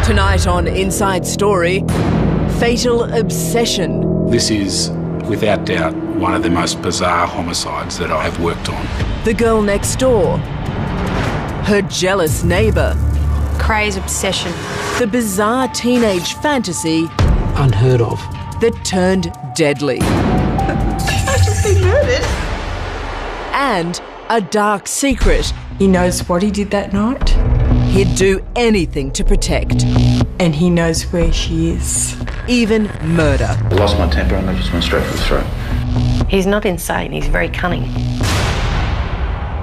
Tonight on Inside Story, fatal obsession. This is, without doubt, one of the most bizarre homicides that I have worked on. The girl next door. Her jealous neighbour. Crazy obsession. The bizarre teenage fantasy. Unheard of. That turned deadly. I've just been murdered. And a dark secret. He knows what he did that night. He'd do anything to protect. And he knows where she is. Even murder. I lost my temper and I just went straight for the throat. He's not insane, he's very cunning.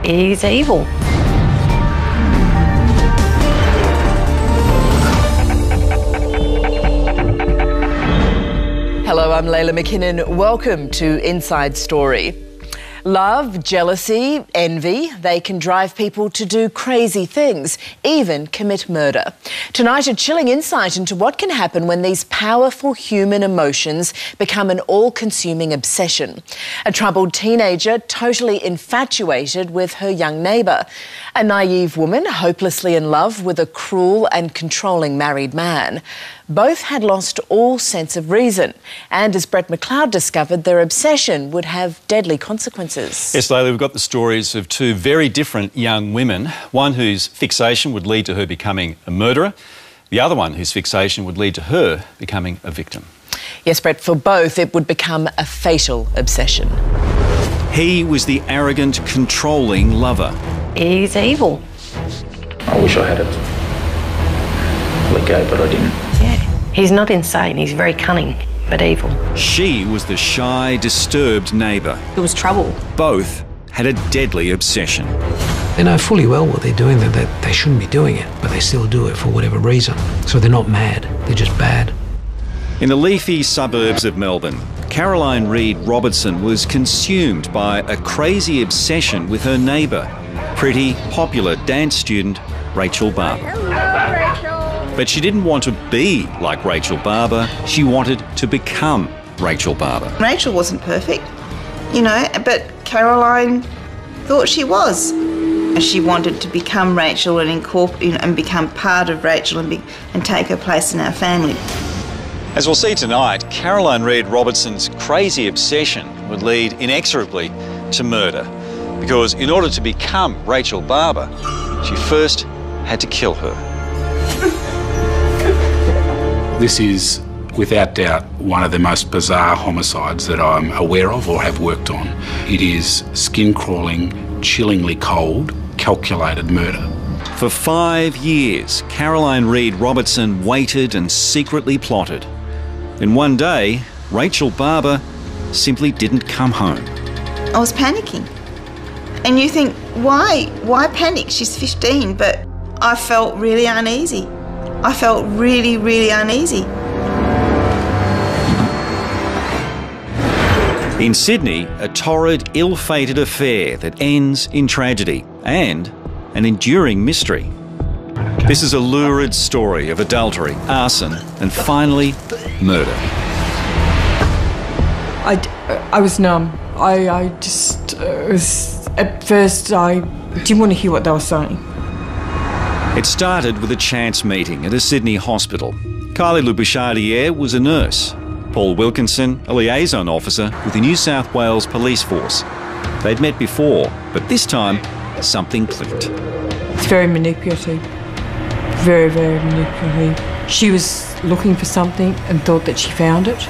He's evil. Hello, I'm Layla McKinnon. Welcome to Inside Story. Love, jealousy, envy, they can drive people to do crazy things, even commit murder. Tonight, a chilling insight into what can happen when these powerful human emotions become an all-consuming obsession. A troubled teenager totally infatuated with her young neighbour. A naive woman hopelessly in love with a cruel and controlling married man. Both had lost all sense of reason. And as Brett McLeod discovered, their obsession would have deadly consequences. Yes, Layla, we've got the stories of two very different young women. One whose fixation would lead to her becoming a murderer. The other one whose fixation would lead to her becoming a victim. Yes, Brett, for both it would become a fatal obsession. He was the arrogant, controlling lover. He's evil. I wish I had it let go, but I didn't. Yeah. He's not insane, he's very cunning, but evil. She was the shy, disturbed neighbour. There was trouble. Both had a deadly obsession. They know fully well what they're doing, that they shouldn't be doing it, but they still do it for whatever reason. So they're not mad, they're just bad. In the leafy suburbs of Melbourne, Caroline Reid Robertson was consumed by a crazy obsession with her neighbour, pretty, popular dance student Rachel Barber. Hello, Rachel. But she didn't want to be like Rachel Barber, she wanted to become Rachel Barber. Rachel wasn't perfect, you know, but Caroline thought she was. And she wanted to become Rachel and and become part of Rachel and take her place in our family. As we'll see tonight, Caroline Reid Robertson's crazy obsession would lead inexorably to murder. Because in order to become Rachel Barber, she first had to kill her. This is, without doubt, one of the most bizarre homicides that I'm aware of or have worked on. It is skin-crawling, chillingly cold, calculated murder. For 5 years, Caroline Reid Robertson waited and secretly plotted. Then one day, Rachel Barber simply didn't come home. I was panicking. And you think, why panic? She's 15, but I felt really uneasy. I felt really, really uneasy. In Sydney, a torrid, ill-fated affair that ends in tragedy and an enduring mystery. This is a lurid story of adultery, arson and finally, murder. I was numb. I just was... At first, I didn't want to hear what they were saying. It started with a chance meeting at a Sydney hospital. Kylie Le Bouchardier was a nurse. Paul Wilkinson, a liaison officer with the New South Wales Police Force. They'd met before, but this time, something clicked. It's very manipulative. Very, very manipulative. She was looking for something and thought that she found it.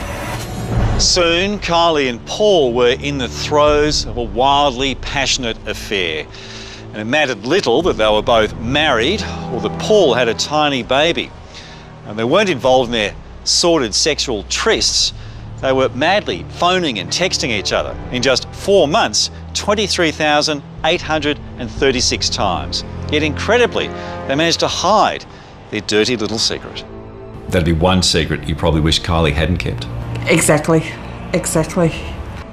Soon, Kylie and Paul were in the throes of a wildly passionate affair. And it mattered little that they were both married or that Paul had a tiny baby. And they weren't involved in their sordid sexual trysts. They were madly phoning and texting each other. In just 4 months, 23,836 times. Yet incredibly, they managed to hide their dirty little secret. That'd be one secret you probably wish Kylie hadn't kept. Exactly. Exactly.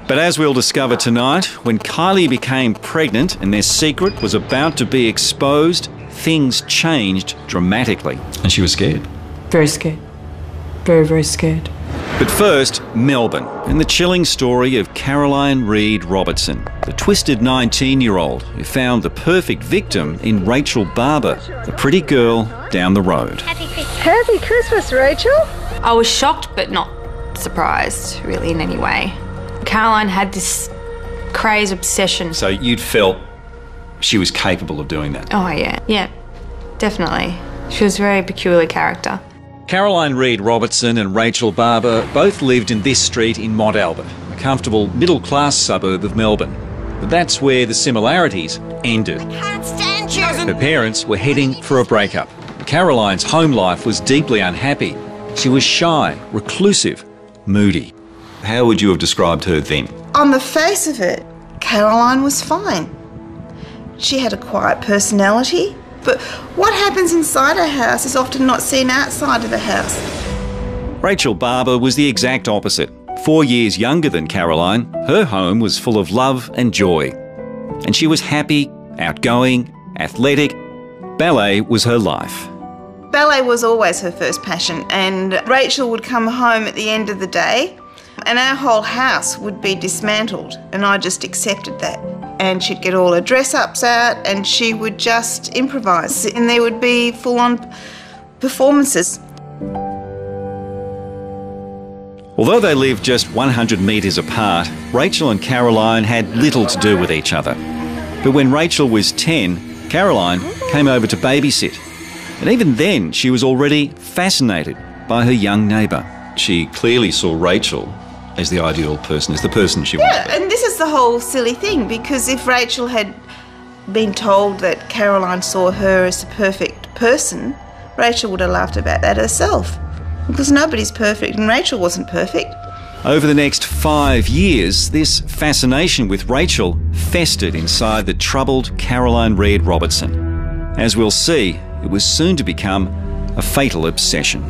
But as we'll discover tonight, when Kylie became pregnant and their secret was about to be exposed, things changed dramatically. And she was scared. Very scared. Very, very scared. But first, Melbourne, and the chilling story of Caroline Reid Robertson, the twisted 19-year-old who found the perfect victim in Rachel Barber, the pretty girl down the road. Happy Christmas. Happy Christmas, Rachel. I was shocked but not surprised, really, in any way. Caroline had this crazy obsession. So you'd felt she was capable of doing that? Oh, yeah, definitely. She was a very peculiar character. Caroline Reed Robertson and Rachel Barber both lived in this street in Mont Albert, a comfortable middle-class suburb of Melbourne. But that's where the similarities ended. Can't stand you. Her parents were heading for a breakup. Caroline's home life was deeply unhappy. She was shy, reclusive, moody. How would you have described her then? On the face of it, Caroline was fine. She had a quiet personality, but what happens inside a house is often not seen outside of a house. Rachel Barber was the exact opposite. 4 years younger than Caroline, her home was full of love and joy. And she was happy, outgoing, athletic. Ballet was her life. Ballet was always her first passion, and Rachel would come home at the end of the day and our whole house would be dismantled, and I just accepted that. And she'd get all her dress-ups out and she would just improvise, and there would be full-on performances. Although they lived just 100 metres apart, Rachel and Caroline had little to do with each other. But when Rachel was 10, Caroline came over to babysit. And even then, she was already fascinated by her young neighbour. She clearly saw Rachel as the ideal person, as the person she wanted. Yeah, and this is the whole silly thing, because if Rachel had been told that Caroline saw her as the perfect person, Rachel would have laughed about that herself. Because nobody's perfect, and Rachel wasn't perfect. Over the next 5 years, this fascination with Rachel festered inside the troubled Caroline Reed Robertson. As we'll see, it was soon to become a fatal obsession.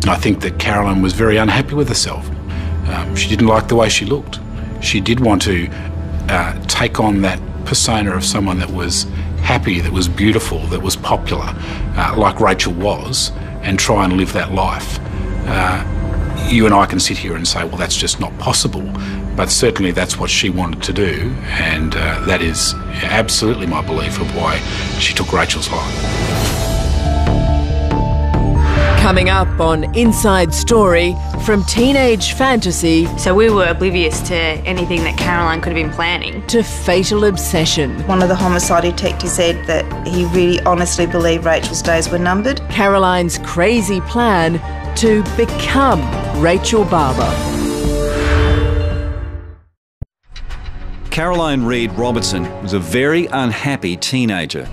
I think that Caroline was very unhappy with herself. She didn't like the way she looked. She did want to take on that persona of someone that was happy, that was beautiful, that was popular, like Rachel was, and try and live that life. You and I can sit here and say, well, that's just not possible, but certainly that's what she wanted to do, and that is absolutely my belief of why she took Rachel's life. Coming up on Inside Story, from teenage fantasy... So we were oblivious to anything that Caroline could have been planning. ...to fatal obsession. One of the homicide detectives said that he really honestly believed Rachel's days were numbered. Caroline's crazy plan to become Rachel Barber. Caroline Reed Robertson was a very unhappy teenager.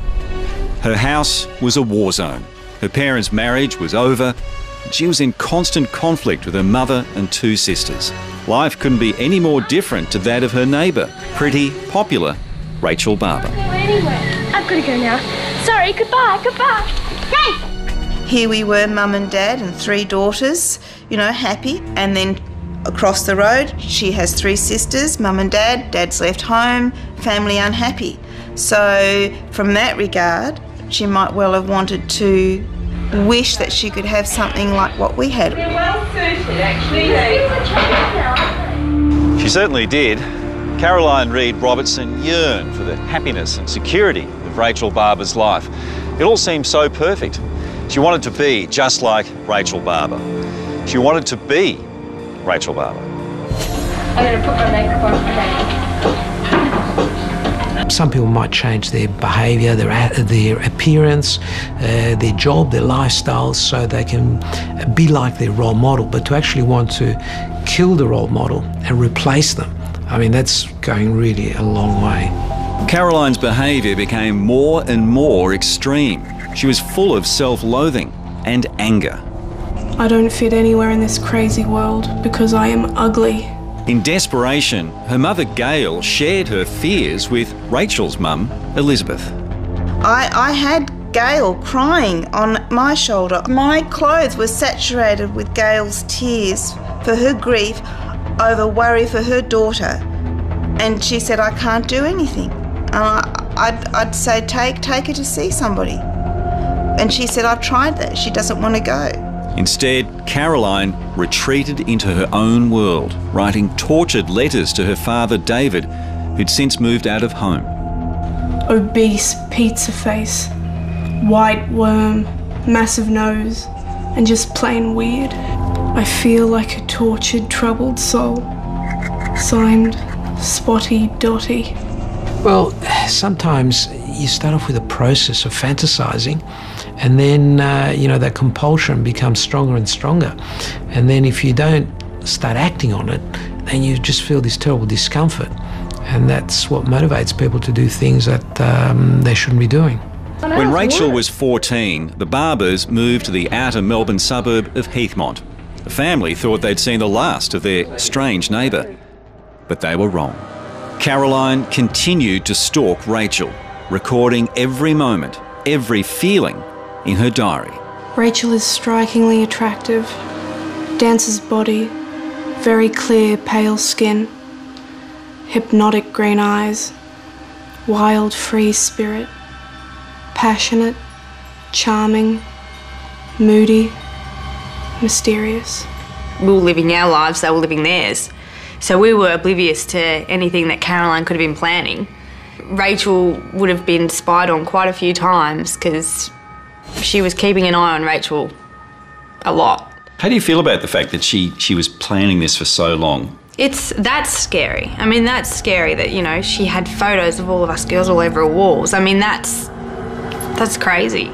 Her house was a war zone. Her parents' marriage was over, and she was in constant conflict with her mother and 2 sisters. Life couldn't be any more different to that of her neighbour, pretty, popular Rachel Barber. I've got to go now. Sorry, goodbye. Hey! Here we were, mum and dad and 3 daughters, you know, happy. And then across the road, she has 3 sisters, mum and dad. Dad's left home, family unhappy. So from that regard, she might well have wanted to wish that she could have something like what we had. They're well suited, actually. She certainly did. Caroline Reed Robertson yearned for the happiness and security of Rachel Barber's life. It all seemed so perfect. She wanted to be just like Rachel Barber. She wanted to be Rachel Barber. I'm going to put my makeup on for Rachel. Some people might change their behaviour, their appearance, their job, their lifestyles, so they can be like their role model. But to actually want to kill the role model and replace them, I mean, that's going really a long way. Caroline's behaviour became more and more extreme. She was full of self-loathing and anger. I don't fit anywhere in this crazy world because I am ugly. In desperation, her mother Gail shared her fears with Rachel's mum, Elizabeth. I had Gail crying on my shoulder. My clothes were saturated with Gail's tears for her grief over worry for her daughter. And she said, I can't do anything. And I'd say, take her to see somebody. And she said, I've tried that. She doesn't want to go. Instead, Caroline retreated into her own world, writing tortured letters to her father, David, who'd since moved out of home. Obese pizza face, white worm, massive nose, and just plain weird. I feel like a tortured, troubled soul. Signed, Spotty Dotty. Well, sometimes you start off with a process of fantasising, and then, that compulsion becomes stronger and stronger. And then if you don't start acting on it, then you just feel this terrible discomfort. And that's what motivates people to do things that they shouldn't be doing. When Rachel was 14, the Barbers moved to the outer Melbourne suburb of Heathmont. The family thought they'd seen the last of their strange neighbour, but they were wrong. Caroline continued to stalk Rachel, recording every moment, every feeling in her diary. Rachel is strikingly attractive. Dancer's body, very clear, pale skin, hypnotic green eyes, wild, free spirit, passionate, charming, moody, mysterious. We were living our lives, they were living theirs. So we were oblivious to anything that Caroline could have been planning. Rachel would have been spied on quite a few times because she was keeping an eye on Rachel a lot. How do you feel about the fact that she was planning this for so long? That's scary. I mean, that's scary that, she had photos of all of us girls all over her walls. I mean, that's crazy.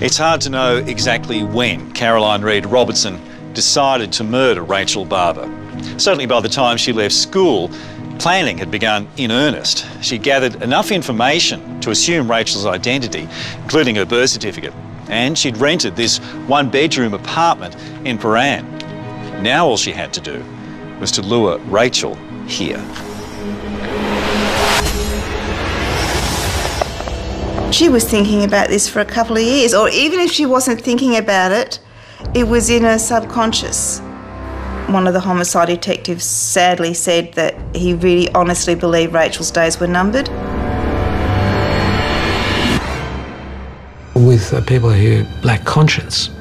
It's hard to know exactly when Caroline Reid Robertson decided to murder Rachel Barber. Certainly by the time she left school, planning had begun in earnest. She gathered enough information to assume Rachel's identity, including her birth certificate, and she'd rented this one-bedroom apartment in Prahran. Now all she had to do was to lure Rachel here. She was thinking about this for a couple of years, or even if she wasn't thinking about it, it was in her subconscious. One of the homicide detectives sadly said that he really honestly believed Rachel's days were numbered. With people who lack conscience,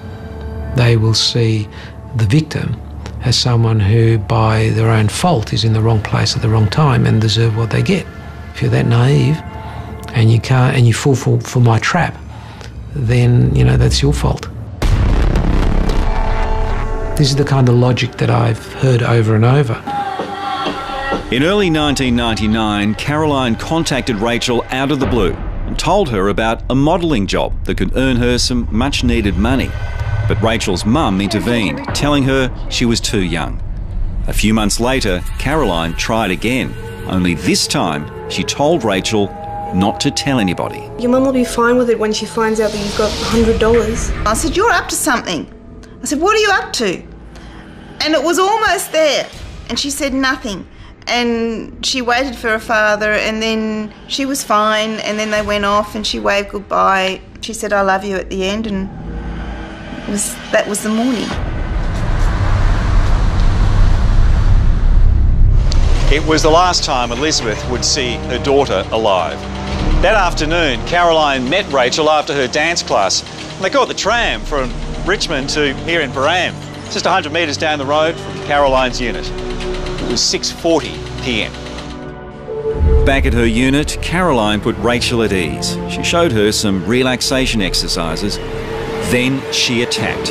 they will see the victim as someone who, by their own fault, is in the wrong place at the wrong time and deserve what they get. If you're that naive and you fall for my trap, then that's your fault. This is the kind of logic that I've heard over and over. In early 1999, Caroline contacted Rachel out of the blue and told her about a modelling job that could earn her some much-needed money. But Rachel's mum intervened, telling her she was too young. A few months later, Caroline tried again, only this time she told Rachel not to tell anybody. Your mum will be fine with it when she finds out that you've got $100. I said, you're up to something. I said, what are you up to? And it was almost there. And she said nothing. And she waited for her father, and then she was fine, and then they went off and she waved goodbye. She said, I love you at the end, and that was the morning. It was the last time Elizabeth would see her daughter alive. That afternoon, Caroline met Rachel after her dance class, and they caught the tram from Richmond to here in Prahran, just 100 metres down the road from Caroline's unit. It was 6:40 p.m. Back at her unit, Caroline put Rachel at ease. She showed her some relaxation exercises. Then she attacked,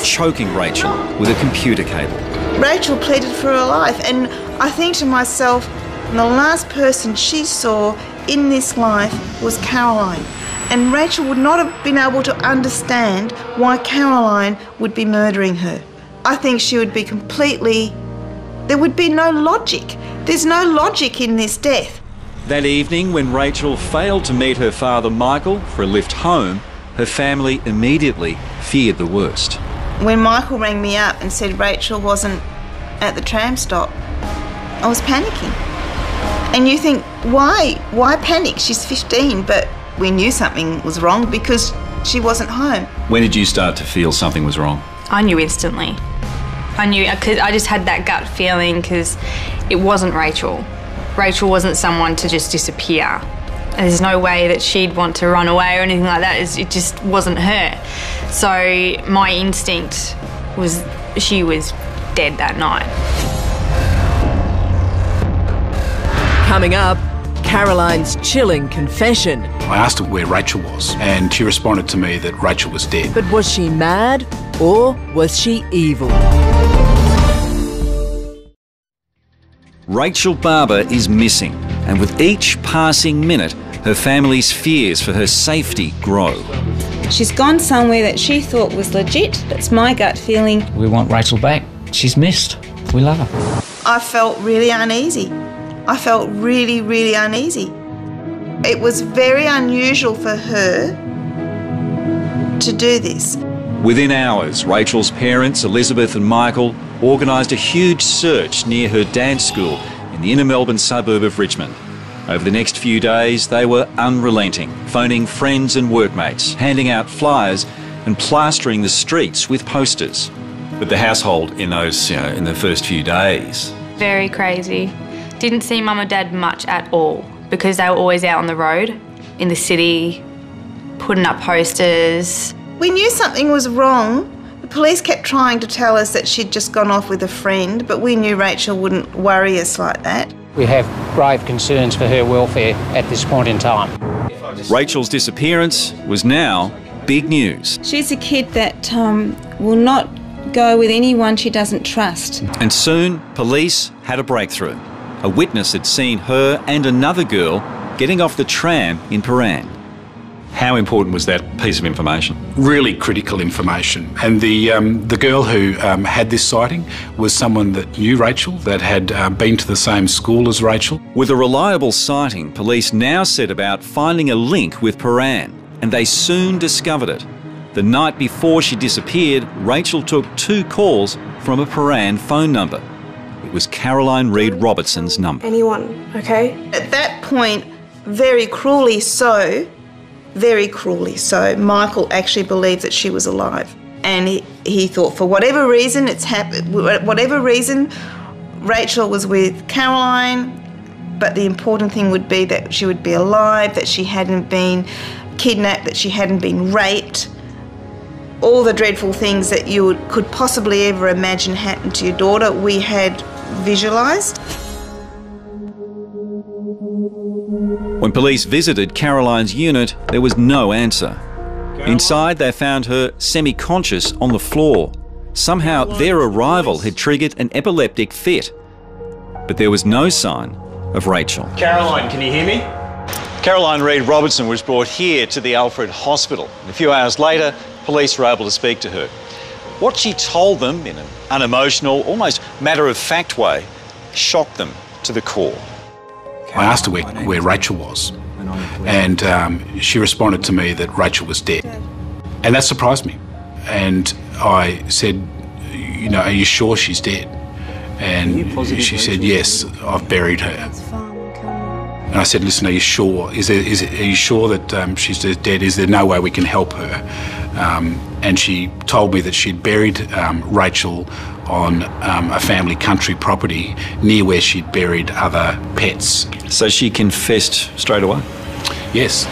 choking Rachel with a computer cable. Rachel pleaded for her life, and I think to myself, the last person she saw in this life was Caroline. And Rachel would not have been able to understand why Caroline would be murdering her. I think she would be there would be no logic. There's no logic in this death. That evening, when Rachel failed to meet her father Michael for a lift home, her family immediately feared the worst. When Michael rang me up and said Rachel wasn't at the tram stop, I was panicking. And you think, why? Why panic? She's 15, but we knew something was wrong because she wasn't home. When did you start to feel something was wrong? I knew instantly. I knew, because I just had that gut feeling because it wasn't Rachel. Rachel wasn't someone to just disappear. There's no way that she'd want to run away or anything like that. It just wasn't her. So my instinct was she was dead that night. Coming up, Caroline's chilling confession I asked her where Rachel was, and she responded to me that Rachel was dead. But was she mad or was she evil? Rachel Barber is missing, and with each passing minute, her family's fears for her safety grow. She's gone somewhere that she thought was legit. That's my gut feeling. We want Rachel back. She's missed. We love her. I felt really uneasy. I felt really, really uneasy. It was very unusual for her to do this. Within hours, Rachel's parents, Elizabeth and Michael, organised a huge search near her dance school in the inner Melbourne suburb of Richmond. Over the next few days, they were unrelenting, phoning friends and workmates, handing out flyers and plastering the streets with posters. But the household in those, in the first few days... Very crazy. Didn't see Mum or Dad much at all because they were always out on the road, in the city, putting up posters. We knew something was wrong. The police kept trying to tell us that she'd just gone off with a friend, but we knew Rachel wouldn't worry us like that. We have grave concerns for her welfare at this point in time. Rachel's disappearance was now big news. She's a kid that will not go with anyone she doesn't trust. And soon, police had a breakthrough. A witness had seen her and another girl getting off the tram in Prahran. How important was that piece of information? Really critical information. And the girl who had this sighting was someone that knew Rachel, that had been to the same school as Rachel. With a reliable sighting, police now set about finding a link with Prahran, and they soon discovered it. The night before she disappeared, Rachel took 2 calls from a Prahran phone number. It was Caroline Reid Robertson's number. Anyone, okay? At that point, very cruelly so, Michael actually believed that she was alive. And he thought for whatever reason Rachel was with Caroline, but the important thing would be that she would be alive, that she hadn't been kidnapped, that she hadn't been raped. All the dreadful things that you could possibly ever imagine happened to your daughter, we had visualised. When police visited Caroline's unit, there was no answer. Inside, they found her semi-conscious on the floor. Somehow, their arrival had triggered an epileptic fit. But there was no sign of Rachel. Caroline, can you hear me? Caroline Reid Robertson was brought here to the Alfred Hospital. A few hours later, police were able to speak to her. What she told them in an unemotional, almost matter-of-fact way, shocked them to the core. I asked her where Rachel was, and she responded to me that Rachel was dead. And that surprised me. And I said, are you sure she's dead? And she said, yes, I've buried her. And I said, listen, are you sure? Are you sure that she's dead? Is there no way we can help her? And she told me that she'd buried Rachel on a family country property near where she'd buried other pets. So she confessed straight away? Yes.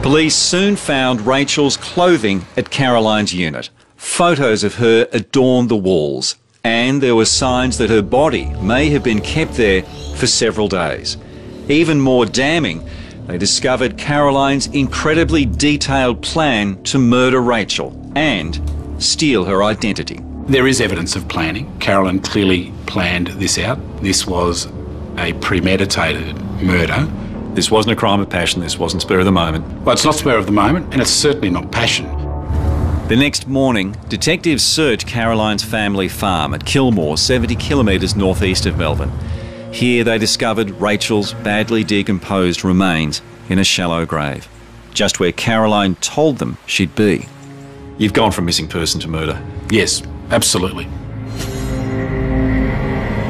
Police soon found Rachel's clothing at Caroline's unit. Photos of her adorned the walls, and there were signs that her body may have been kept there for several days. Even more damning, they discovered Caroline's incredibly detailed plan to murder Rachel and steal her identity. There is evidence of planning. Caroline clearly planned this out. This was a premeditated murder. This wasn't a crime of passion, this wasn't spur of the moment. Well, it's not spur of the moment, and it's certainly not passion. The next morning, detectives searched Caroline's family farm at Kilmore, 70 kilometres northeast of Melbourne. Here they discovered Rachel's badly decomposed remains in a shallow grave, just where Caroline told them she'd be. You've gone from missing person to murder. Yes, absolutely.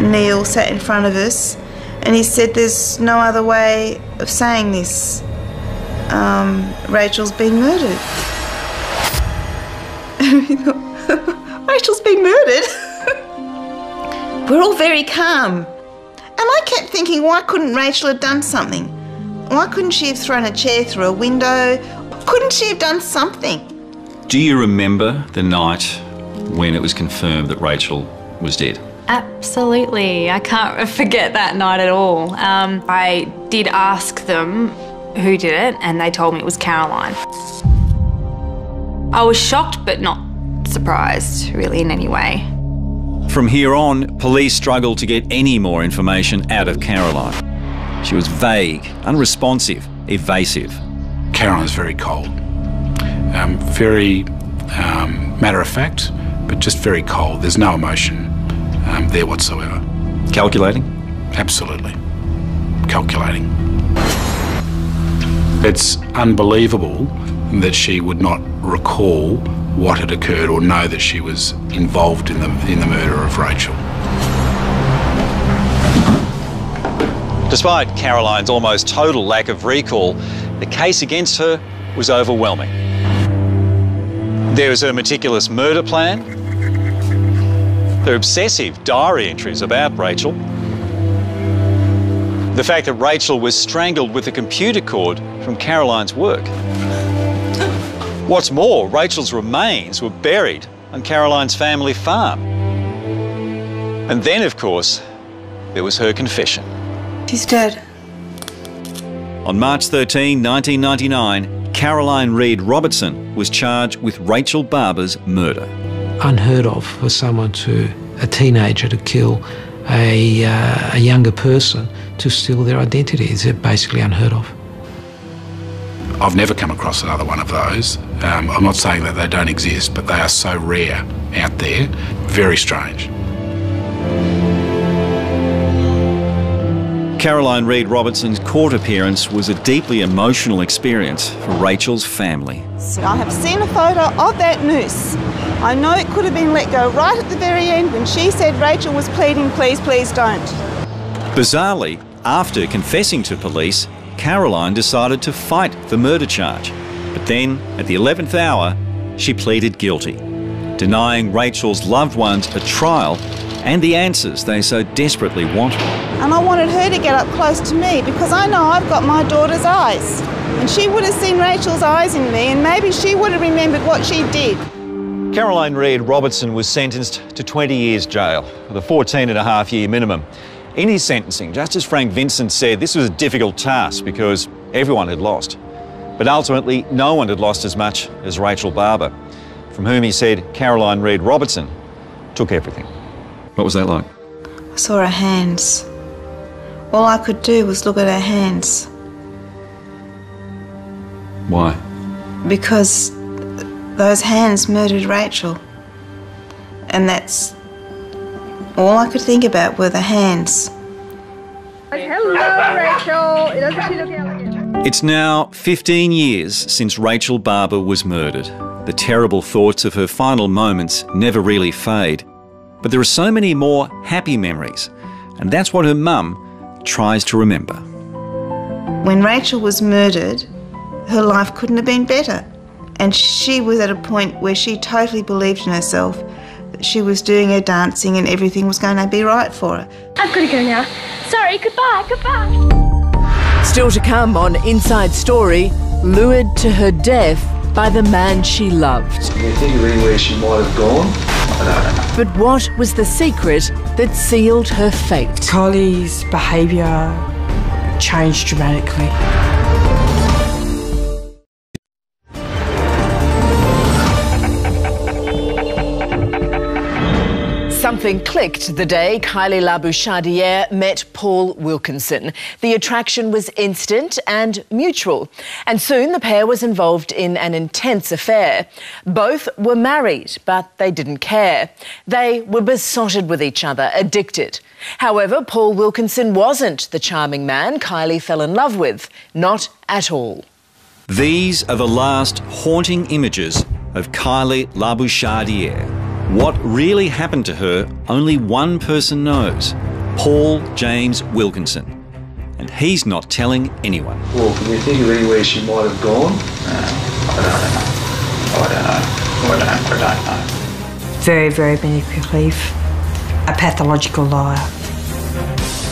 Neil sat in front of us and he said there's no other way of saying this. Rachel's been murdered. Rachel's been murdered? We're all very calm. And I kept thinking, why couldn't Rachel have done something? Why couldn't she have thrown a chair through a window? Couldn't she have done something? Do you remember the night when it was confirmed that Rachel was dead? Absolutely. I can't forget that night at all. I did ask them who did it, and they told me it was Caroline. I was shocked but not surprised, really, in any way. From here on, police struggled to get any more information out of Caroline. She was vague, unresponsive, evasive. Caroline's very cold, very matter of fact, but just very cold. There's no emotion there whatsoever. Calculating? Absolutely. Calculating. It's unbelievable that she would not recall what had occurred or know that she was involved in the murder of Rachel. Despite Caroline's almost total lack of recall, the case against her was overwhelming. There was her meticulous murder plan, her obsessive diary entries about Rachel, the fact that Rachel was strangled with a computer cord from Caroline's work. What's more, Rachel's remains were buried on Caroline's family farm. And then, of course, there was her confession. She's dead. On March 13, 1999, Caroline Reid Robertson was charged with Rachel Barber's murder. Unheard of for someone a teenager to kill a younger person to steal their identity. It's basically unheard of. I've never come across another one of those. I'm not saying that they don't exist, but they are so rare out there. Very strange. Caroline Reid Robertson's court appearance was a deeply emotional experience for Rachel's family. I have seen a photo of that noose. I know it could have been let go right at the very end when she said Rachel was pleading, please, please don't. Bizarrely, after confessing to police, Caroline decided to fight the murder charge. But then, at the 11th hour, she pleaded guilty, denying Rachel's loved ones a trial and the answers they so desperately wanted. And I wanted her to get up close to me because I know I've got my daughter's eyes. And she would have seen Rachel's eyes in me and maybe she would have remembered what she did. Caroline Reid Robertson was sentenced to 20 years jail with a 14.5-year minimum. In his sentencing, Justice Frank Vincent said this was a difficult task because everyone had lost. But ultimately, no one had lost as much as Rachel Barber, from whom he said Caroline Reid Robertson took everything. What was that like? I saw her hands. All I could do was look at her hands. Why? Because those hands murdered Rachel. And that's all I could think about were the hands. Hello, Rachel. Doesn't she look elegant? It's now 15 years since Rachel Barber was murdered. The terrible thoughts of her final moments never really fade. But there are so many more happy memories, and that's what her mum tries to remember. When Rachel was murdered, her life couldn't have been better. And she was at a point where she totally believed in herself, that she was doing her dancing and everything was going to be right for her. I've got to go now. Sorry, goodbye, goodbye. Still to come on Inside Story, lured to her death by the man she loved. Can you think of anywhere she might have gone? I don't know. But what was the secret that sealed her fate? Kylie's behaviour changed dramatically. Something clicked the day Kylie Labouchardiniere met Paul Wilkinson. The attraction was instant and mutual, and soon the pair was involved in an intense affair. Both were married, but they didn't care. They were besotted with each other, addicted. However, Paul Wilkinson wasn't the charming man Kylie fell in love with, not at all. These are the last haunting images of Kylie Labouchardiniere. What really happened to her, only one person knows, Paul James Wilkinson. And he's not telling anyone. Well, can you think of anywhere she might have gone? I don't know. Very, very manipulative. A pathological liar.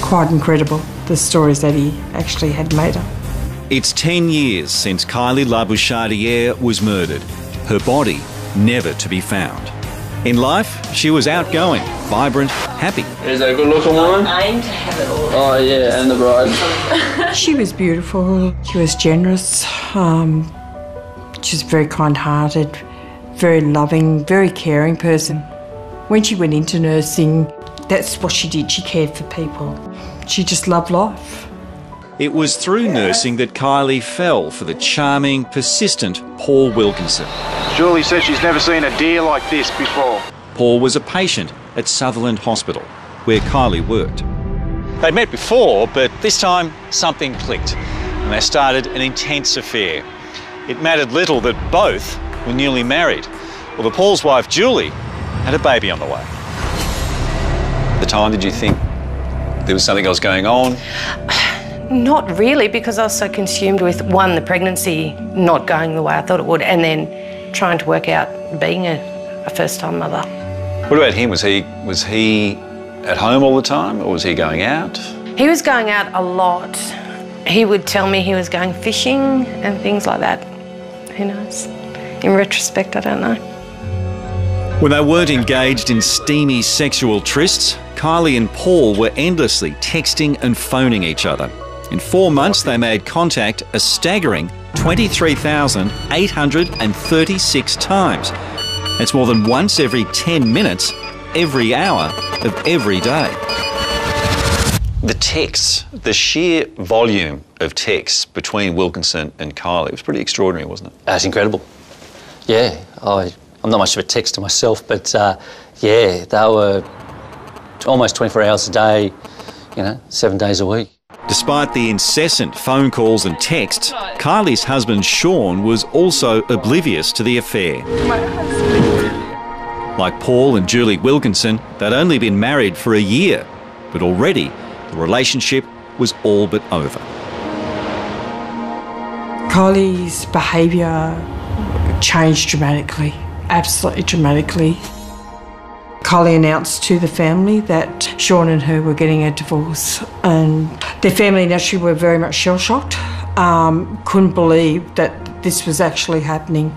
Quite incredible, the stories that he actually had made up. It's 10 years since Kylie Labouchardiniere was murdered. Her body never to be found. In life, she was outgoing, vibrant, happy. Is that a good looking woman? I aim to have it all. Oh yeah, and the bride. She was beautiful. She was generous. She was very kind-hearted, very loving, very caring person. When she went into nursing, that's what she did. She cared for people. She just loved life. It was through nursing that Kylie fell for the charming, persistent Paul Wilkinson. Julie says she's never seen a deer like this before. Paul was a patient at Sutherland Hospital, where Kylie worked. They'd met before, but this time something clicked and they started an intense affair. It mattered little that both were newly married. Well, the Paul's wife, Julie, had a baby on the way. At the time, did you think there was something else going on? Not really, because I was so consumed with, one, the pregnancy not going the way I thought it would, and then trying to work out being a first-time mother. What about him? Was he at home all the time, or was he going out? He was going out a lot. He would tell me he was going fishing and things like that. Who knows? In retrospect, I don't know. When they weren't engaged in steamy sexual trysts, Kylie and Paul were endlessly texting and phoning each other. In 4 months, they made contact a staggering 23,836 times. That's more than once every 10 minutes, every hour of every day. The texts, the sheer volume of texts between Wilkinson and Kylie was pretty extraordinary, wasn't it? That's incredible. Yeah, I'm not much of a texter myself, but yeah, they were almost 24 hours a day, 7 days a week. Despite the incessant phone calls and texts, Kylie's husband Sean was also oblivious to the affair. Like Paul and Julie Wilkinson, they'd only been married for a year, but already the relationship was all but over. Kylie's behaviour changed dramatically, absolutely dramatically. Kylie announced to the family that Sean and her were getting a divorce, and their family naturally were very much shell-shocked, couldn't believe that this was actually happening.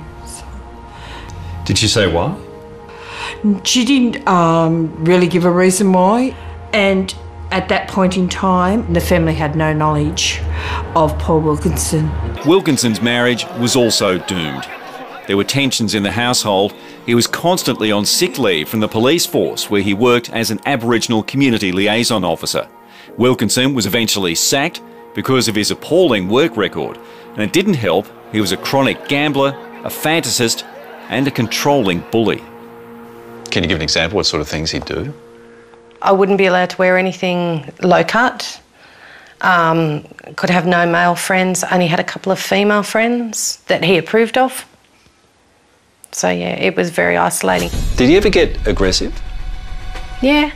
Did she say why? She didn't really give a reason why, and at that point in time, the family had no knowledge of Paul Wilkinson. Wilkinson's marriage was also doomed. There were tensions in the household. He was constantly on sick leave from the police force, where he worked as an Aboriginal community liaison officer. Wilkinson was eventually sacked because of his appalling work record. And it didn't help, he was a chronic gambler, a fantasist, and a controlling bully. Can you give an example what sort of things he'd do? I wouldn't be allowed to wear anything low-cut. Could have no male friends, only had a couple of female friends that he approved of. So yeah, it was very isolating. Did he ever get aggressive? Yeah.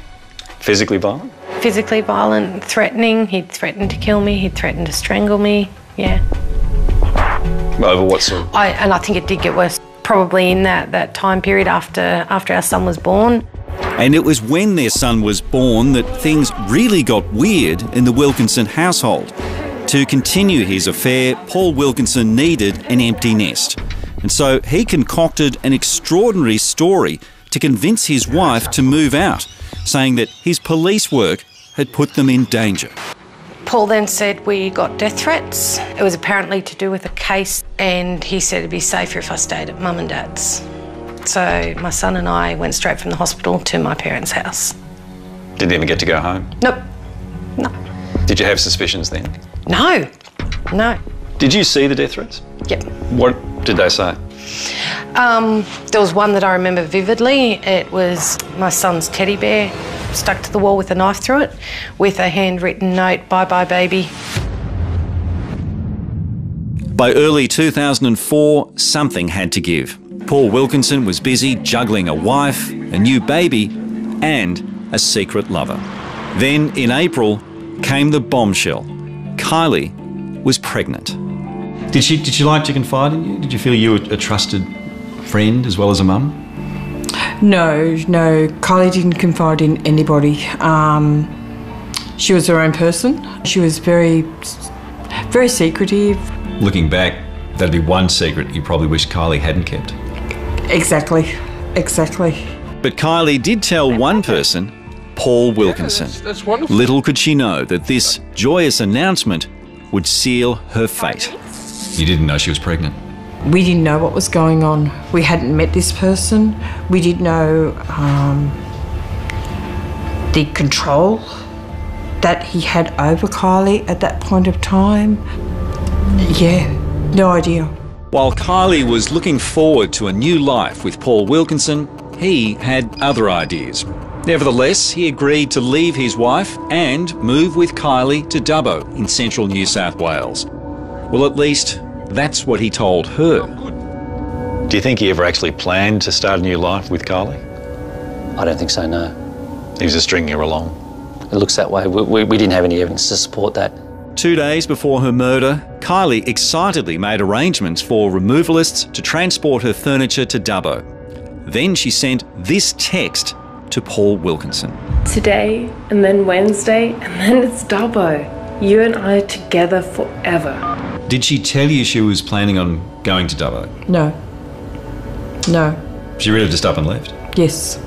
Physically violent? Physically violent, threatening. He'd threaten to kill me, he'd threaten to strangle me, yeah. Over what sort? And I think it did get worse, probably in that time period after our son was born. And it was when their son was born that things really got weird in the Wilkinson household. To continue his affair, Paul Wilkinson needed an empty nest. And so he concocted an extraordinary story to convince his wife to move out, saying that his police work had put them in danger. Paul then said we got death threats. It was apparently to do with a case, and he said it'd be safer if I stayed at Mum and Dad's. So my son and I went straight from the hospital to my parents' house. Didn't even get to go home? Nope. No. Did you have suspicions then? No. No. Did you see the death threats? Yep. What did they say? There was one that I remember vividly. It was my son's teddy bear stuck to the wall with a knife through it with a handwritten note, "Bye-bye, baby." By early 2004, something had to give. Paul Wilkinson was busy juggling a wife, a new baby, and a secret lover. Then, in April, came the bombshell. Kylie was pregnant. Did she like to confide in you? Did you feel you were a trusted friend as well as a mum? No, Kylie didn't confide in anybody. She was her own person. She was very, very secretive. Looking back, that'd be one secret you probably wish Kylie hadn't kept. Exactly. But Kylie did tell one person, Paul Wilkinson. That's wonderful. Little could she know that this joyous announcement would seal her fate. You didn't know she was pregnant? We didn't know what was going on. We hadn't met this person. We didn't know the control that he had over Kylie at that point of time. Yeah, no idea. While Kylie was looking forward to a new life with Paul Wilkinson, he had other ideas. Nevertheless, he agreed to leave his wife and move with Kylie to Dubbo in central New South Wales. Well, at least that's what he told her. Do you think he ever actually planned to start a new life with Kylie? I don't think so, no. He was just stringing her along? It looks that way. We didn't have any evidence to support that. 2 days before her murder, Kylie excitedly made arrangements for removalists to transport her furniture to Dubbo. Then she sent this text to Paul Wilkinson. Today, and then Wednesday, and then it's Dubbo. You and I are together forever. Did she tell you she was planning on going to Dubbo? No. No. She really just up and left? Yes.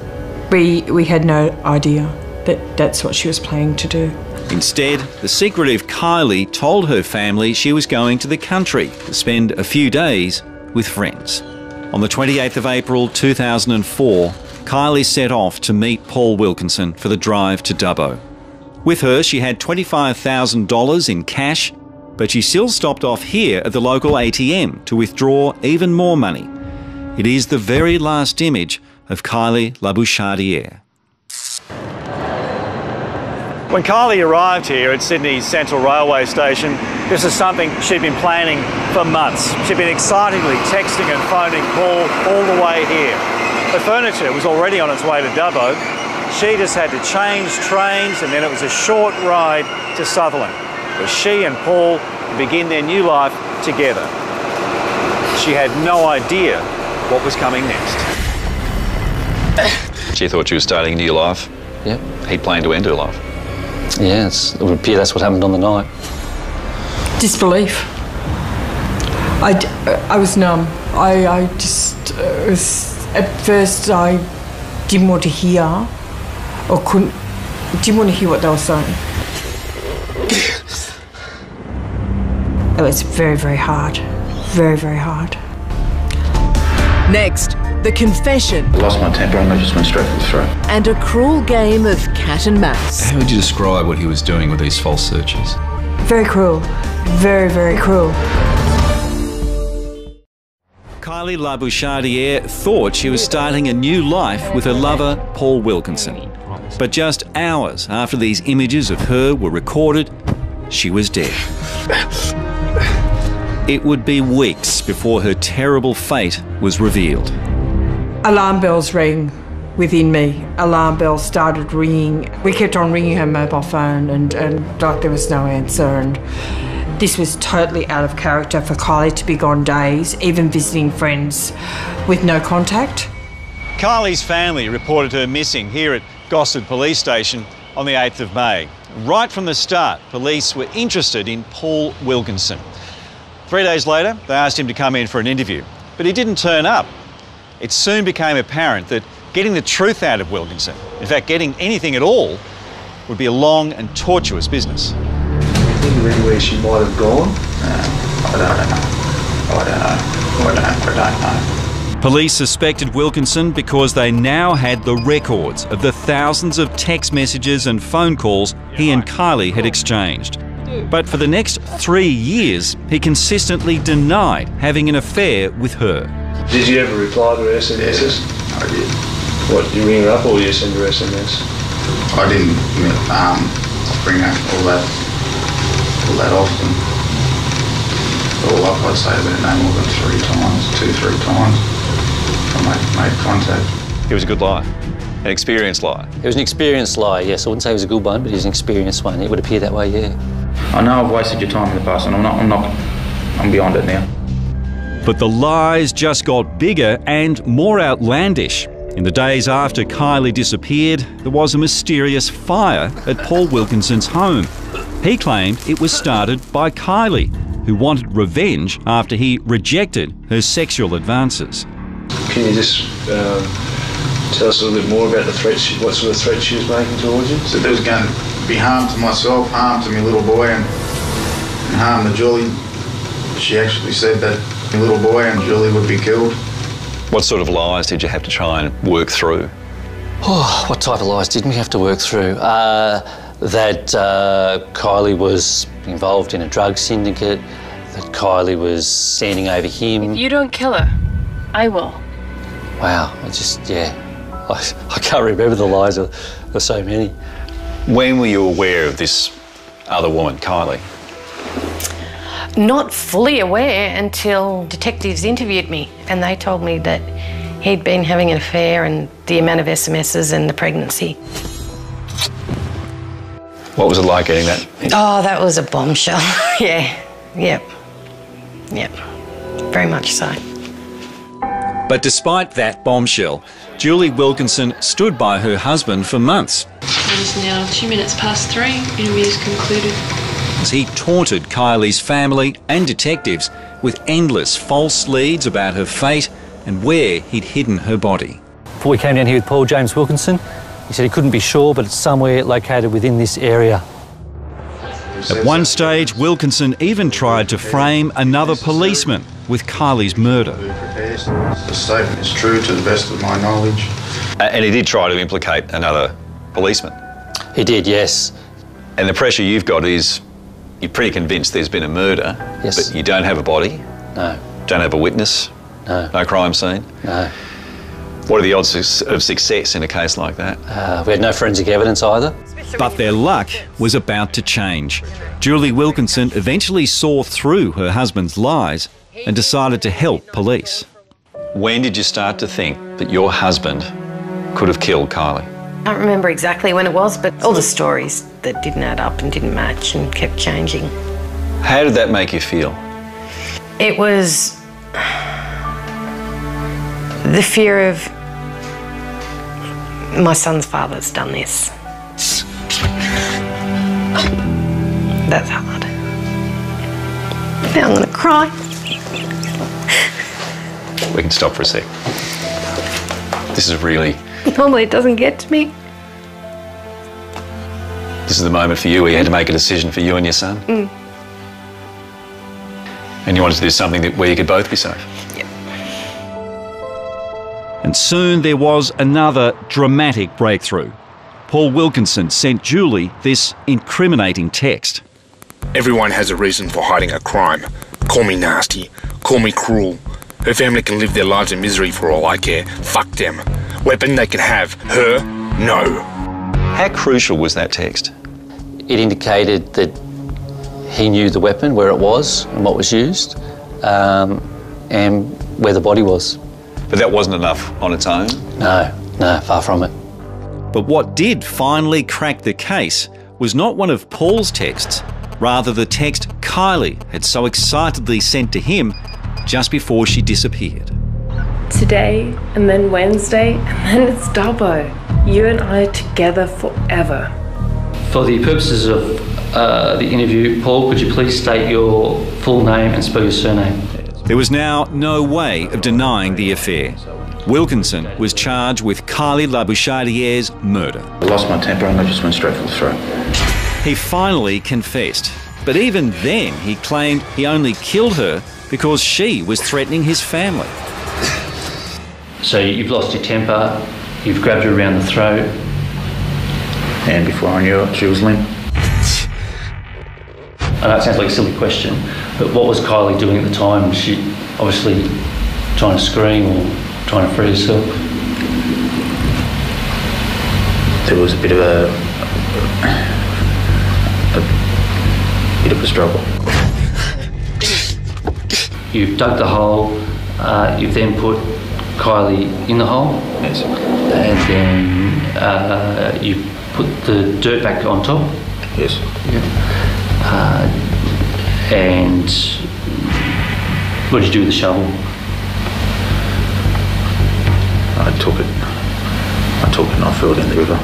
We had no idea that that's what she was planning to do. Instead, the secretive Kylie told her family she was going to the country to spend a few days with friends. On the 28th of April 2004, Kylie set off to meet Paul Wilkinson for the drive to Dubbo. With her, she had $25,000 in cash, but she still stopped off here at the local ATM to withdraw even more money. It is the very last image of Kylie Labouchardiere. When Kylie arrived here at Sydney's Central Railway Station, this is something she'd been planning for months. She'd been excitedly texting and phoning Paul all the way here. The furniture was already on its way to Dubbo. She just had to change trains, and then it was a short ride to Sutherland, where she and Paul would begin their new life together. She had no idea what was coming next. She thought she was starting a new life. Yep. He planned to end her life. Yeah, it would appear that's what happened on the night. Disbelief. I was numb. I just at first I didn't want to hear or didn't want to hear what they were saying. It was very, very hard. Very, very hard. Next, the confession. I lost my temper and I just went straight for the throat. And a cruel game of cat and mouse. How would you describe what he was doing with these false searches? Very cruel. Very, very cruel. Kylie Labouchardiere thought she was starting a new life with her lover, Paul Wilkinson. But just hours after these images of her were recorded, she was dead. It would be weeks before her terrible fate was revealed. Alarm bells rang within me. Alarm bells started ringing. We kept on ringing her mobile phone and like there was no answer. And this was totally out of character for Kylie to be gone days, even visiting friends with no contact. Kylie's family reported her missing here at Gosford Police Station on the 8th of May. Right from the start, police were interested in Paul Wilkinson. 3 days later, they asked him to come in for an interview, but he didn't turn up. It soon became apparent that getting the truth out of Wilkinson, in fact getting anything at all, would be a long and tortuous business. You think of anywhere she might have gone? I don't know. Police suspected Wilkinson because they now had the records of the thousands of text messages and phone calls he and Kylie had exchanged. But for the next 3 years, he consistently denied having an affair with her. Did you ever reply to her SMSs? Yeah, I did. What, did you ring her up or you send her SMS? I didn't bring up all that often. All up, I'd say about no more than 3 times. I made contact. It was a good lie, an experienced lie. It was an experienced lie, yes. I wouldn't say it was a good one, but it was an experienced one. It would appear that way, yeah. I know I've wasted your time in the past and I'm beyond it now. But the lies just got bigger and more outlandish. In the days after Kylie disappeared, there was a mysterious fire at Paul Wilkinson's home. He claimed it was started by Kylie, who wanted revenge after he rejected her sexual advances. Can you just Tell us a little bit more about the threats, what sort of threats she was making towards you? So there was going to be harm to myself, harm to my little boy, and harm to Julie. She actually said that my little boy and Julie would be killed. What sort of lies did you have to try and work through? Oh, what type of lies didn't we have to work through? That Kylie was involved in a drug syndicate, that Kylie was standing over him. If you don't kill her, I will. Wow, I can't remember the lies, there were so many. When were you aware of this other woman, Kylie? Not fully aware until detectives interviewed me, and they told me that he'd been having an affair and the amount of SMSs and the pregnancy. What was it like getting that? Oh, that was a bombshell. Yep. Very much so. But despite that bombshell, Julie Wilkinson stood by her husband for months. It is now 3:02. Interview is concluded. As he taunted Kylie's family and detectives with endless false leads about her fate and where he'd hidden her body. Before we came down here with Paul James Wilkinson, he said he couldn't be sure, but it's somewhere located within this area. At one stage, Wilkinson even tried to frame another policeman with Kylie's murder. The statement is true to the best of my knowledge. And he did try to implicate another policeman. He did, yes. And the pressure you've got is you're pretty convinced there's been a murder, yes, but you don't have a body. No. Don't have a witness. No. No crime scene. No. What are the odds of success in a case like that? We had no forensic evidence either. But their luck was about to change. Julie Wilkinson eventually saw through her husband's lies and decided to help police. When did you start to think that your husband could have killed Kylie? I don't remember exactly when it was, but all the stories that didn't add up and didn't match and kept changing. How did that make you feel? It was the fear of my son's father's done this. That's hard. Now I'm gonna cry. We can stop for a sec. This is really... Normally it doesn't get to me. This is the moment for you where you had to make a decision for you and your son. Mm. And you wanted to do something where you could both be safe. Yep. And soon there was another dramatic breakthrough. Paul Wilkinson sent Julie this incriminating text. Everyone has a reason for hiding a crime. Call me nasty. Call me cruel. Her family can live their lives in misery for all I care. Fuck them. Weapon they can have. Her, no. How crucial was that text? It indicated that he knew the weapon, where it was and what was used, and where the body was. But that wasn't enough on its own? No, far from it. But what did finally crack the case was not one of Paul's texts, rather the text Kylie had so excitedly sent to him just before she disappeared. Today, and then Wednesday, and then it's Dubbo. You and I are together forever. For the purposes of the interview, Paul, could you please state your full name and spell your surname? There was now no way of denying the affair. Wilkinson was charged with Kylie Labouchardier's murder. I lost my temper and I just went straight for the throat. He finally confessed, but even then he claimed he only killed her because she was threatening his family. So you've lost your temper, you've grabbed her around the throat. And before I knew it, she was limp. I know it sounds like a silly question, but what was Kylie doing at the time? Was she obviously trying to scream or trying to free herself? There was a bit of a struggle. You've dug the hole, you've then put Kylie in the hole. Yes. And then you put the dirt back on top. Yes. Yeah. And what did you do with the shovel? I took it and I threw it in the river.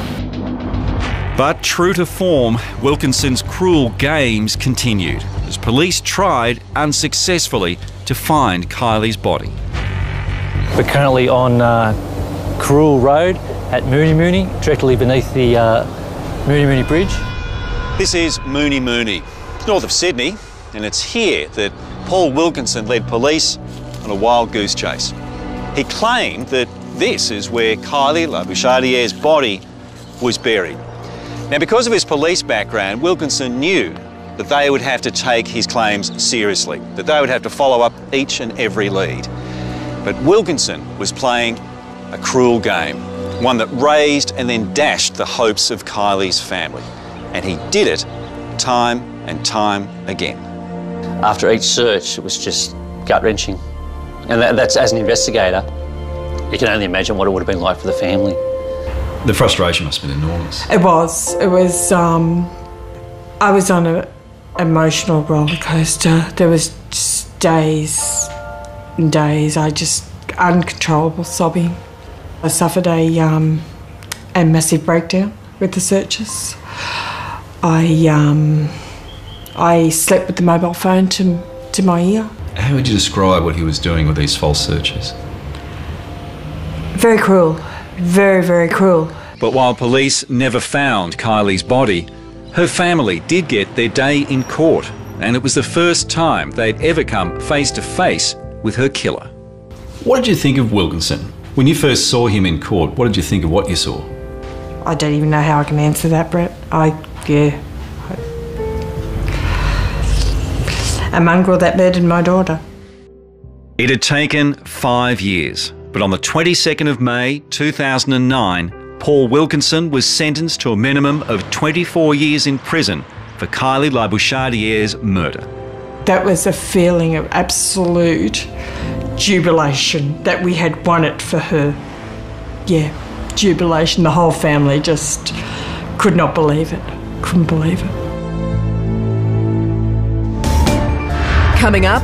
But true to form, Wilkinson's cruel games continued as police tried unsuccessfully to find Kylie's body. We're currently on Cruel Road at Mooney Mooney, directly beneath the Mooney Mooney Bridge. This is Mooney Mooney. It's north of Sydney, and it's here that Paul Wilkinson led police on a wild goose chase. He claimed that this is where Kylie Labouchardier's body was buried. Now, because of his police background, Wilkinson knew that they would have to take his claims seriously, that they would have to follow up each and every lead. But Wilkinson was playing a cruel game, one that raised and then dashed the hopes of Kylie's family. And he did it time and time again. After each search, it was just gut-wrenching. And that's, as an investigator, you can only imagine what it would have been like for the family. The frustration must have been enormous. It was. I was on an emotional roller coaster. There was just days and days, uncontrollable sobbing. I suffered a massive breakdown with the searches. I slept with the mobile phone to my ear. How would you describe what he was doing with these false searches? Very cruel. Very, very cruel. But while police never found Kylie's body, her family did get their day in court, and it was the first time they'd ever come face to face with her killer. What did you think of Wilkinson? When you first saw him in court, what did you think of what you saw? I don't even know how I can answer that, Brett. A mongrel that murdered my daughter. It had taken 5 years, but on the 22nd of May 2009, Paul Wilkinson was sentenced to a minimum of 24 years in prison for Kylie Labouchardier's murder. That was a feeling of absolute jubilation that we had won it for her. Yeah, jubilation. The whole family just could not believe it. Couldn't believe it. Coming up,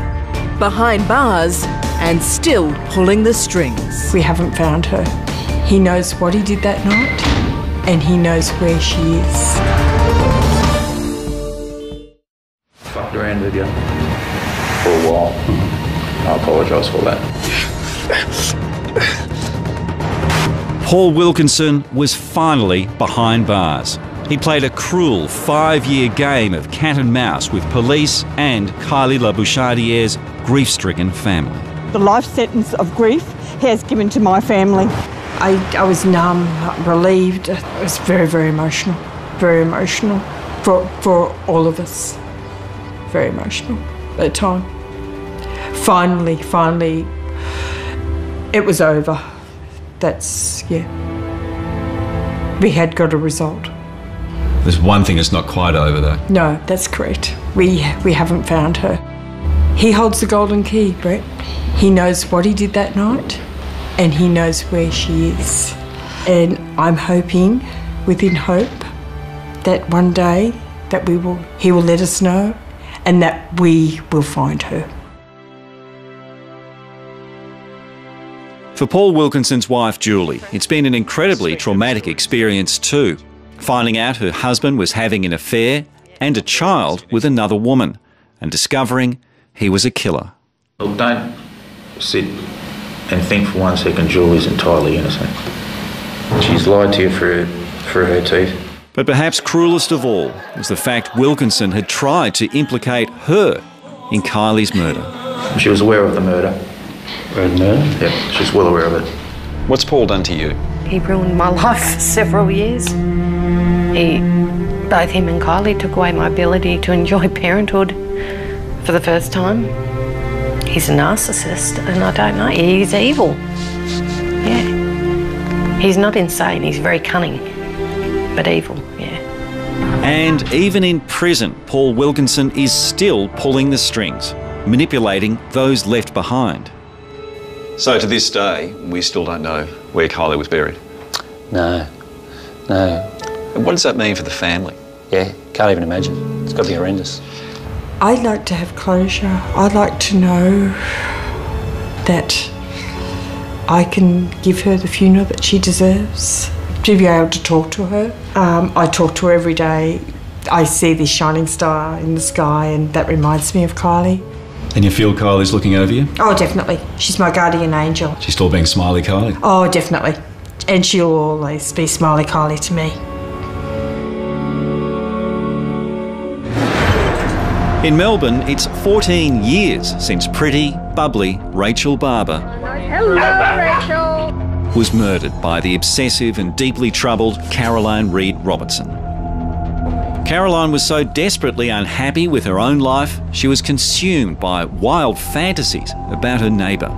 behind bars and still pulling the strings. We haven't found her. He knows what he did that night and he knows where she is. Fucked around with you for a while. I apologise for that. Paul Wilkinson was finally behind bars. He played a cruel 5-year game of cat and mouse with police and Kylie Labouchardier's grief-stricken family. The life sentence of grief he has given to my family. I was numb, relieved. It was very, very emotional for all of us. Very emotional at the time. Finally, it was over. We had got a result. There's one thing that's not quite over, though. No, that's correct. We haven't found her. He holds the golden key, Brett. He knows what he did that night, and he knows where she is. And I'm hoping, within hope, that one day that he will let us know, and that we will find her. For Paul Wilkinson's wife, Julie, it's been an incredibly traumatic experience too. Finding out her husband was having an affair and a child with another woman, and discovering he was a killer. Look, don't sit and think for 1 second Julie's entirely innocent. She's lied to you for her teeth. But perhaps cruelest of all was the fact Wilkinson had tried to implicate her in Kylie's murder. She was aware of the murder. Yep, she's well aware of it. What's Paul done to you? He ruined my life for several years. Both him and Kylie took away my ability to enjoy parenthood for the first time. He's a narcissist, and I don't know, he's evil. Yeah. He's not insane, he's very cunning, but evil, yeah. And even in prison, Paul Wilkinson is still pulling the strings, manipulating those left behind. So to this day, we still don't know where Kylie was buried? No. And what does that mean for the family? Yeah, can't even imagine. It's got to be horrendous. I'd like to have closure. I'd like to know that I can give her the funeral that she deserves, to be able to talk to her. I talk to her every day. I see this shining star in the sky, and that reminds me of Kylie. And you feel Kylie's looking over you? Oh, definitely. She's my guardian angel. She's still being smiley Kylie? Oh, definitely. And she'll always be Smiley Kylie to me. In Melbourne, it's 14 years since pretty, bubbly Rachel Barber Hello, Rachel. was murdered by the obsessive and deeply troubled Caroline Reid Robertson. Caroline was so desperately unhappy with her own life, she was consumed by wild fantasies about her neighbour.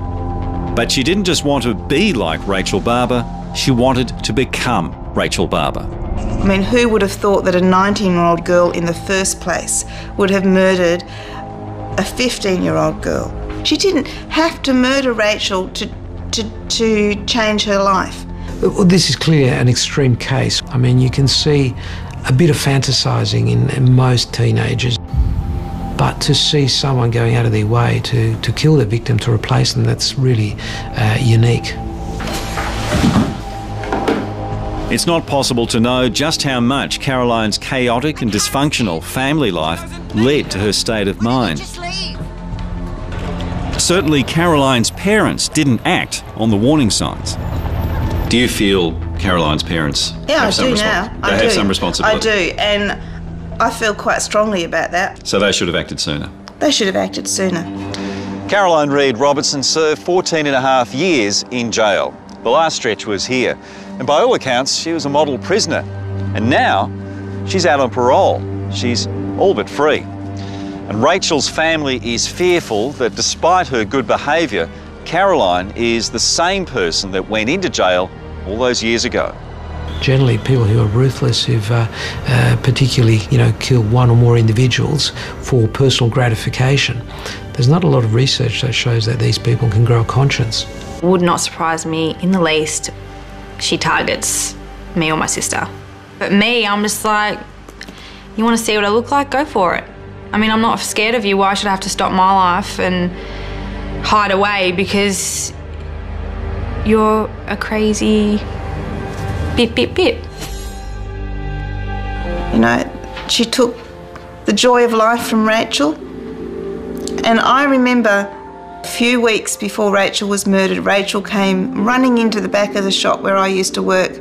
But she didn't just want to be like Rachel Barber, she wanted to become Rachel Barber. I mean, who would have thought that a 19-year-old girl in the first place would have murdered a 15-year-old girl? She didn't have to murder Rachel to change her life. Well, this is clearly an extreme case. I mean, you can see a bit of fantasising in most teenagers, but to see someone going out of their way to kill their victim, to replace them, that's really unique. It's not possible to know just how much Caroline's chaotic and dysfunctional family life led to her state of mind. Certainly, Caroline's parents didn't act on the warning signs. Do you feel Caroline's parents have some responsibility? They have some responsibility? I do, and I feel quite strongly about that. So they should have acted sooner? They should have acted sooner. Caroline Reid Robertson served 14.5 years in jail. The last stretch was here. And by all accounts, she was a model prisoner. And now, she's out on parole. She's all but free. And Rachel's family is fearful that despite her good behaviour, Caroline is the same person that went into jail all those years ago. Generally, people who are ruthless, who've particularly, killed one or more individuals for personal gratification, there's not a lot of research that shows that these people can grow a conscience. Would not surprise me in the least. She targets me or my sister. But me, I'm just like, you want to see what I look like? Go for it. I mean, I'm not scared of you. Why should I have to stop my life and hide away because you're a crazy bip, bip, bip? You know, she took the joy of life from Rachel. And I remember a few weeks before Rachel was murdered, Rachel came running into the back of the shop where I used to work,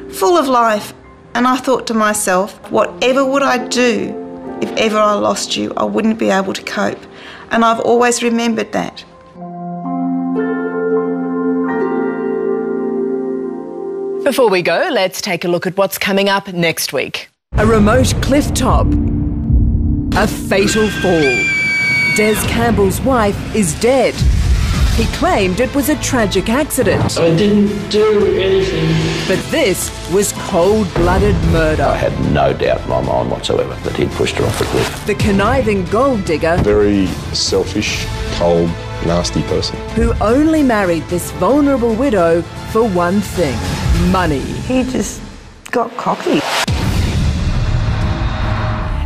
full of life. And I thought to myself, whatever would I do if ever I lost you? I wouldn't be able to cope. And I've always remembered that. Before we go, let's take a look at what's coming up next week. A remote cliff top. A fatal fall. Des Campbell's wife is dead. He claimed it was a tragic accident. I didn't do anything. But this was cold-blooded murder. I had no doubt in my mind whatsoever that he'd pushed her off the cliff. The conniving gold digger, very selfish, cold, nasty person, who only married this vulnerable widow for one thing: money. He just got cocky.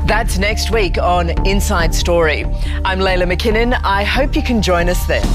That's next week on Inside Story. I'm Layla McKinnon. I hope you can join us then.